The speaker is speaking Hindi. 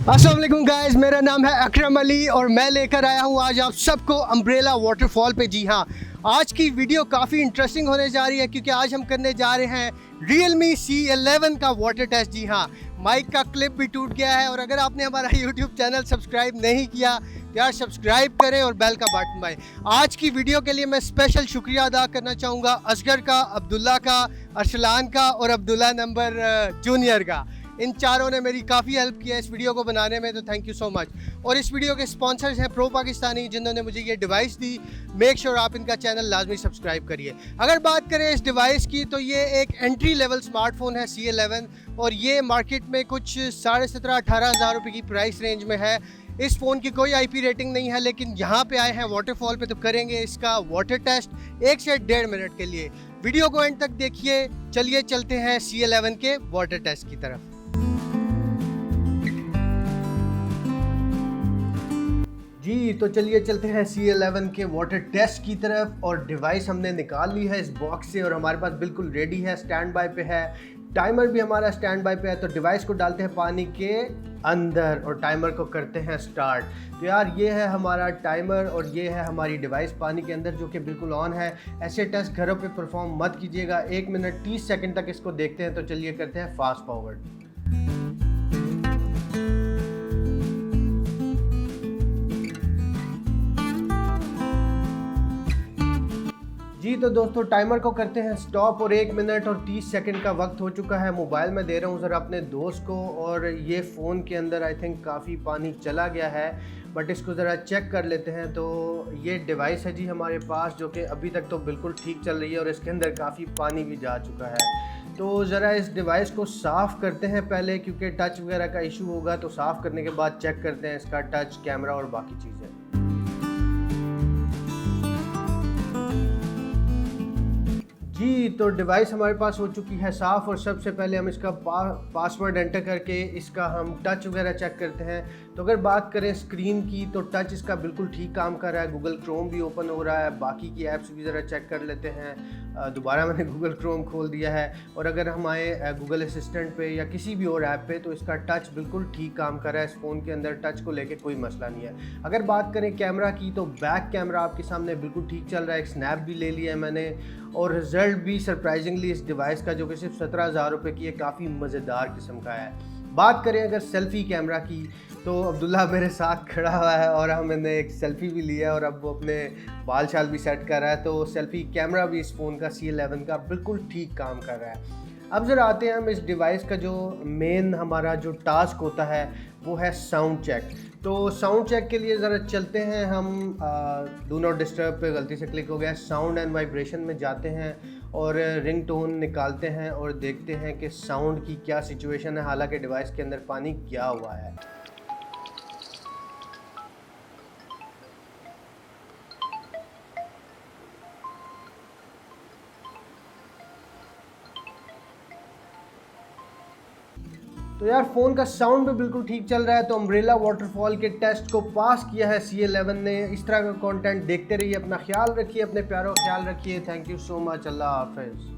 अस्सलाम वालेकुम गाइस, मेरा नाम है अकरम अली और मैं लेकर आया हूँ आज आप सबको अम्ब्रेला वाटरफॉल पे। जी हाँ, आज की वीडियो काफ़ी इंटरेस्टिंग होने जा रही है क्योंकि आज हम करने जा रहे हैं Realme C11 का वाटर टेस्ट। जी हाँ, माइक का क्लिप भी टूट गया है और अगर आपने हमारा YouTube चैनल सब्सक्राइब नहीं किया तो यार सब्सक्राइब करें और बेल का बटन दबाएं। आज की वीडियो के लिए मैं स्पेशल शुक्रिया अदा करना चाहूँगा असगर का, अब्दुल्ला का, अरसलान का और अब्दुल्ला नंबर जूनियर का। इन चारों ने मेरी काफ़ी हेल्प की है इस वीडियो को बनाने में, तो थैंक यू सो मच। और इस वीडियो के स्पॉन्सर्स हैं प्रो पाकिस्तानी, जिन्होंने मुझे ये डिवाइस दी। मेक श्योर आप इनका चैनल लाजमी सब्सक्राइब करिए। अगर बात करें इस डिवाइस की तो ये एक एंट्री लेवल स्मार्टफोन है C11 और ये मार्केट में कुछ 17,500-18 हज़ार रुपये की प्राइस रेंज में है। इस फ़ोन की कोई IP रेटिंग नहीं है, लेकिन यहाँ पे आए हैं वाटरफॉल पे तो करेंगे इसका वाटर टेस्ट 1 से 1.5 मिनट के लिए। वीडियो को एंड तक देखिए। चलिए चलते हैं C11 के वाटर टेस्ट की तरफ। जी तो चलिए चलते हैं C11 के वाटर टेस्ट की तरफ। और डिवाइस हमने निकाल ली है इस बॉक्स से और हमारे पास बिल्कुल रेडी है, स्टैंड बाय पे है। टाइमर भी हमारा स्टैंड बाय पे है। तो डिवाइस को डालते हैं पानी के अंदर और टाइमर को करते हैं स्टार्ट। तो यार ये है हमारा टाइमर और ये है हमारी डिवाइस पानी के अंदर जो कि बिल्कुल ऑन है। ऐसे टेस्ट घरों पे परफॉर्म मत कीजिएगा। 1 मिनट 30 सेकंड तक इसको देखते हैं। तो चलिए करते हैं फास्ट फॉरवर्ड। जी तो दोस्तों टाइमर को करते हैं स्टॉप और 1 मिनट और 30 सेकंड का वक्त हो चुका है। मोबाइल में दे रहा हूँ ज़रा अपने दोस्त को और ये फ़ोन के अंदर आई थिंक काफ़ी पानी चला गया है, बट इसको ज़रा चेक कर लेते हैं। तो ये डिवाइस है जी हमारे पास जो कि अभी तक तो बिल्कुल ठीक चल रही है और इसके अंदर काफ़ी पानी भी जा चुका है। तो ज़रा इस डिवाइस को साफ़ करते हैं पहले, क्योंकि टच वगैरह का इशू होगा। तो साफ़ करने के बाद चेक करते हैं इसका टच, कैमरा और बाकी चीज़ें। जी तो डिवाइस हमारे पास हो चुकी है साफ़ और सबसे पहले हम इसका पासवर्ड एंटर करके इसका हम टच वगैरह चेक करते हैं। तो अगर बात करें स्क्रीन की तो टच इसका बिल्कुल ठीक काम कर रहा है। गूगल क्रोम भी ओपन हो रहा है। बाकी की ऐप्स भी ज़रा चेक कर लेते हैं। दोबारा मैंने गूगल क्रोम खोल दिया है। और अगर हम आए गूगल असिस्टेंट पे या किसी भी और ऐप पे तो इसका टच बिल्कुल ठीक काम कर रहा है। इस फ़ोन के अंदर टच को लेके कोई मसला नहीं है। अगर बात करें कैमरा की तो बैक कैमरा आपके सामने बिल्कुल ठीक चल रहा है। एक स्नैप भी ले लिया है मैंने और रिज़ल्ट भी सरप्राइजिंगली इस डिवाइस का जो कि सिर्फ 17,000 रुपये की है, काफ़ी मज़ेदार किस्म का है। बात करें अगर सेल्फ़ी कैमरा की तो अब्दुल्ला मेरे साथ खड़ा हुआ है और हमने एक सेल्फ़ी भी लिया और अब वो अपने बाल शाल भी सेट कर रहा है। तो सेल्फ़ी कैमरा भी इस फ़ोन का C11 का बिल्कुल ठीक काम कर रहा है। अब ज़रा आते हैं हम इस डिवाइस का जो मेन हमारा जो टास्क होता है वो है साउंड चेक। तो साउंड चेक के लिए ज़रा चलते हैं हम डू नॉट डिस्टर्ब पे गलती से क्लिक हो गया। साउंड एंड वाइब्रेशन में जाते हैं और रिंग टोन निकालते हैं और देखते हैं कि साउंड की क्या सिचुएशन है, हालांकि डिवाइस के अंदर पानी क्या हुआ है। तो यार फ़ोन का साउंड भी बिल्कुल ठीक चल रहा है। तो अम्ब्रेला वाटरफॉल के टेस्ट को पास किया है C11 ने। इस तरह का कंटेंट देखते रहिए, अपना ख्याल रखिए, अपने प्यारों का ख्याल रखिए। Thank you so much. अल्लाह हाफ़िज़।